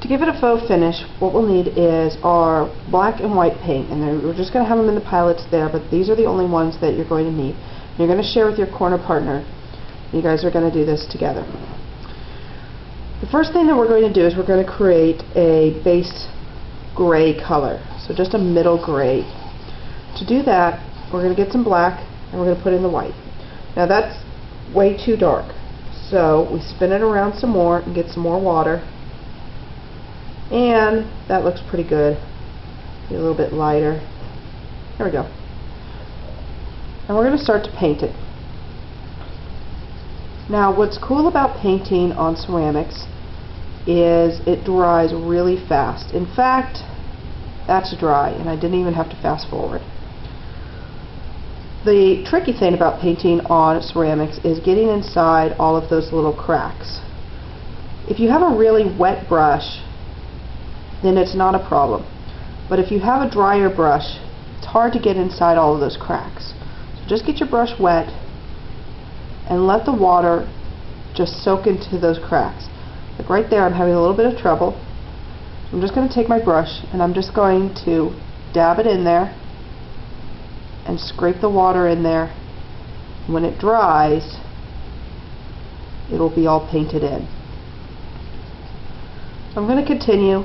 To give it a faux finish, what we'll need is our black and white paint, and we're just going to have them in the palettes there, but these are the only ones that you're going to need. You're going to share with your corner partner. You guys are going to do this together. The first thing that we're going to do is we're going to create a base gray color, so just a middle gray. To do that, we're going to get some black and we're going to put in the white. Now that's way too dark, so we spin it around some more and get some more water. And that looks pretty good. Get a little bit lighter. There we go. And we're going to start to paint it. Now what's cool about painting on ceramics is it dries really fast. In fact, that's dry, and I didn't even have to fast forward. The tricky thing about painting on ceramics is getting inside all of those little cracks. If you have a really wet brush, then it's not a problem. But if you have a drier brush, it's hard to get inside all of those cracks. So just get your brush wet and let the water just soak into those cracks. Like right there, I'm having a little bit of trouble. So I'm just going to take my brush and I'm just going to dab it in there and scrape the water in there. When it dries, it'll be all painted in. So I'm going to continue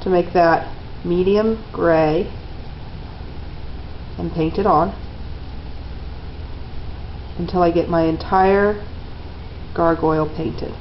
to make that medium gray and paint it on until I get my entire gargoyle painted.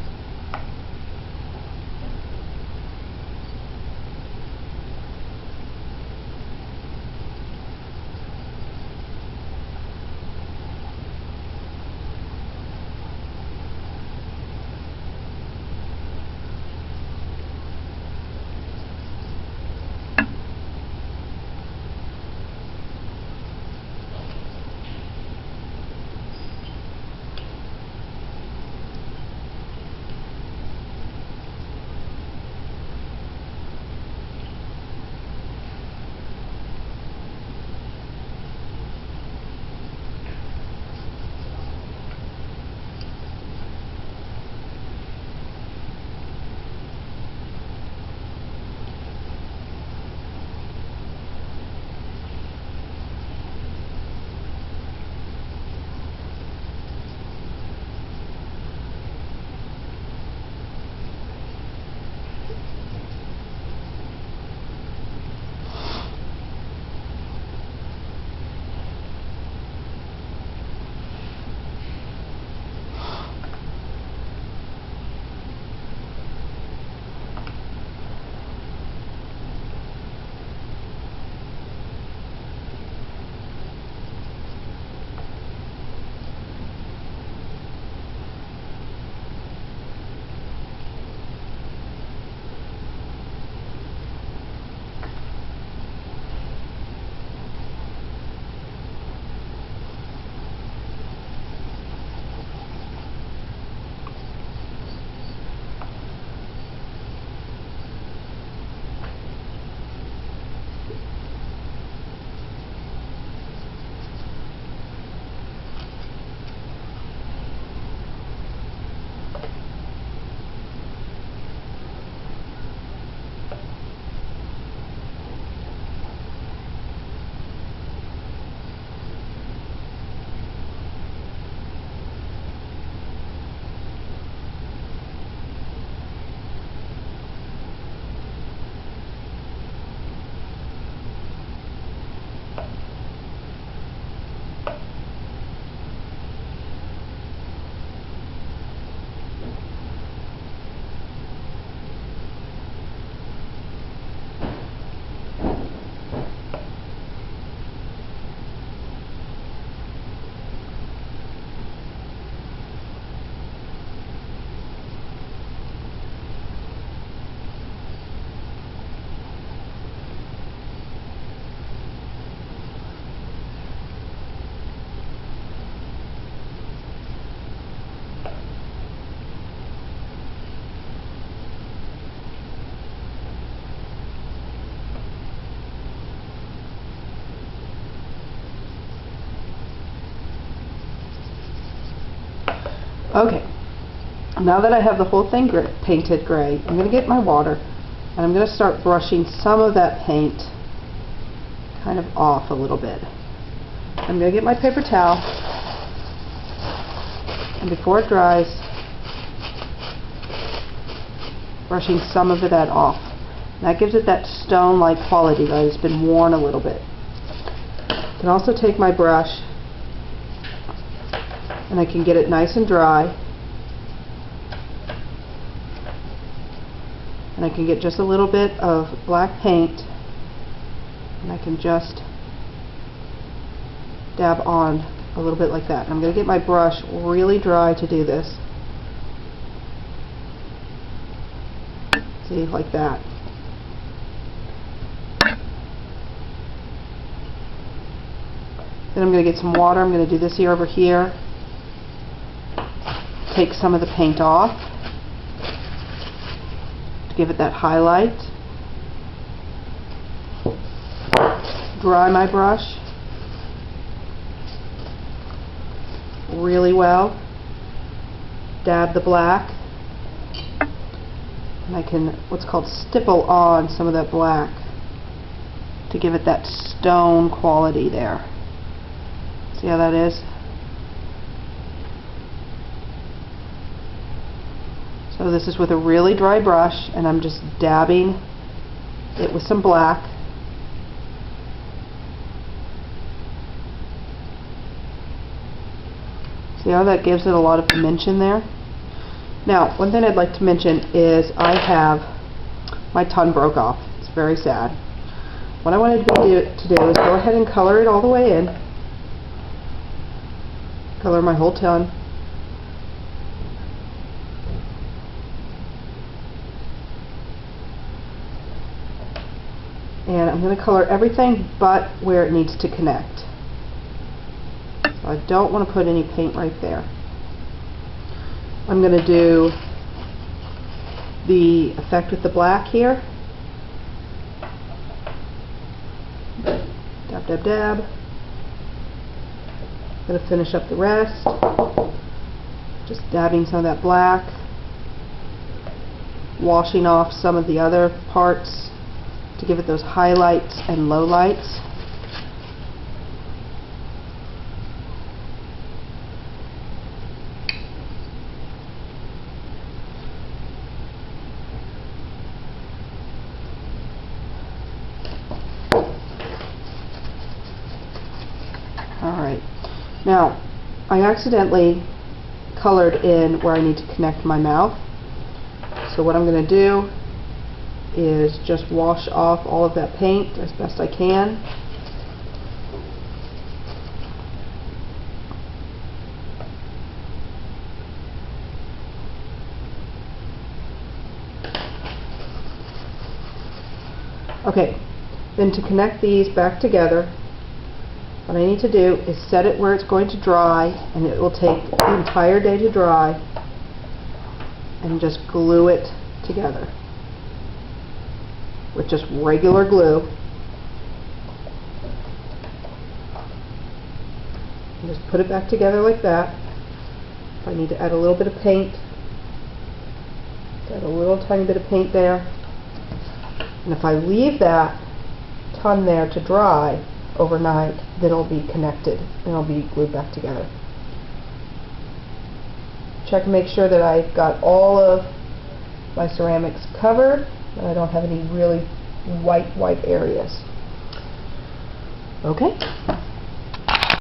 Okay, now that I have the whole thing painted gray, I'm going to get my water And I'm going to start brushing some of that paint kind of off a little bit. I'm going to get my paper towel, and before it dries, brushing some of that off. And that gives it that stone-like quality that has been worn a little bit. I can also take my brush and I can get it nice and dry, and I can get just a little bit of black paint, and I can just dab on a little bit like that. And I'm going to get my brush really dry to do this. See, like that. Then I'm going to get some water. I'm going to do this here over here. Take some of the paint off to give it that highlight. Dry my brush really well. Dab the black. And I can, what's called, stipple on some of that black to give it that stone quality there. See how that is? So this is with a really dry brush, and I'm just dabbing it with some black. See how that gives it a lot of dimension there? Now, one thing I'd like to mention is I have, my ton broke off. It's very sad. What I wanted to do is go ahead and color it all the way in. Color my whole ton. And I'm going to color everything but where it needs to connect. So I don't want to put any paint right there. I'm going to do the effect with the black here. Dab, dab, dab. I'm going to finish up the rest. Just dabbing some of that black. Washing off some of the other parts to give it those highlights and lowlights. Alright, now I accidentally colored in where I need to connect my mouth. So what I'm going to do is just wash off all of that paint as best I can. Okay, then to connect these back together, what I need to do is set it where it's going to dry, and it will take the entire day to dry, and just glue it together with just regular glue. And just put it back together like that. If I need to add a little bit of paint, add a little tiny bit of paint there. And if I leave that ton there to dry overnight, then it'll be connected and it'll be glued back together. Check and make sure that I've got all of my ceramics covered, and I don't have any really white areas. Okay.